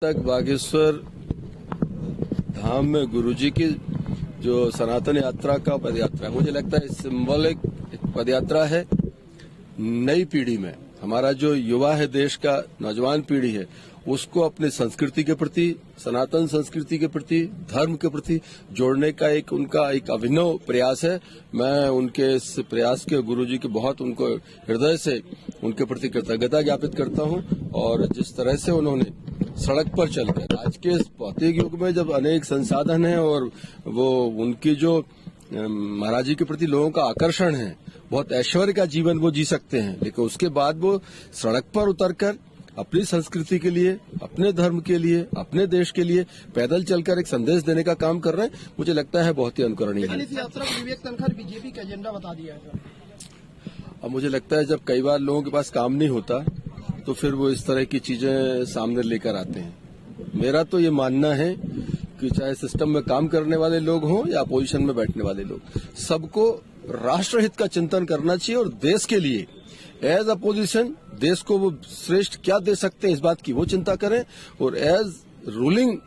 तक बागेश्वर धाम में गुरुजी की जो सनातन यात्रा का पदयात्रा, मुझे लगता है सिंबॉलिक पदयात्रा है। नई पीढ़ी में हमारा जो युवा है, देश का नौजवान पीढ़ी है, उसको अपनी संस्कृति के प्रति, सनातन संस्कृति के प्रति, धर्म के प्रति जोड़ने का उनका एक अभिनव प्रयास है। मैं उनके इस प्रयास के, गुरुजी के बहुत उनको हृदय से उनके प्रति कृतज्ञता ज्ञापित करता हूं। और जिस तरह से उन्होंने सड़क पर चलकर, आज के इस भौतिक युग में जब अनेक संसाधन हैं और वो उनकी जो महाराज जी के प्रति लोगों का आकर्षण है, बहुत ऐश्वर्य का जीवन वो जी सकते हैं, लेकिन उसके बाद वो सड़क पर उतरकर अपनी संस्कृति के लिए, अपने धर्म के लिए, अपने देश के लिए पैदल चलकर एक संदेश देने का काम कर रहे हैं। मुझे लगता है बहुत ही अनुकरणीय है। इस यात्रा को विवेक तनखर बीजेपी का एजेंडा बता दिया है। अब मुझे लगता है जब कई बार लोगों के पास काम नहीं होता तो फिर वो इस तरह की चीजें सामने लेकर आते हैं। मेरा तो ये मानना है कि चाहे सिस्टम में काम करने वाले लोग हों या अपोजिशन में बैठने वाले लोग, सबको राष्ट्रहित का चिंतन करना चाहिए और देश के लिए एज अपोजिशन देश को वो श्रेष्ठ क्या दे सकते हैं, इस बात की वो चिंता करें। और एज रूलिंग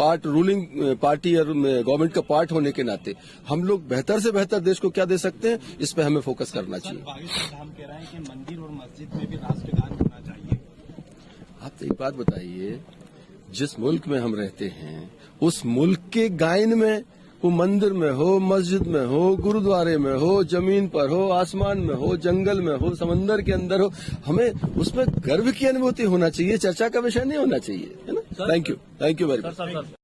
पार्टी और गवर्नमेंट का पार्ट होने के नाते हम लोग बेहतर से बेहतर देश को क्या दे सकते हैं, इस पे हमें फोकस करना चाहिए। बागेश्वर धाम कह रहा है कि मंदिर और मस्जिद में भी राष्ट्रगान होना चाहिए। आप एक बात बताइए, जिस मुल्क में हम रहते हैं उस मुल्क के गायन में, वो मंदिर में हो, मस्जिद में हो, गुरुद्वारे में हो, जमीन पर हो, आसमान में हो, जंगल में हो, समंदर के अंदर हो, हमें उसमें गर्व की अनुभूति होना चाहिए, चर्चा का विषय नहीं होना चाहिए, है ना। Thank you very much.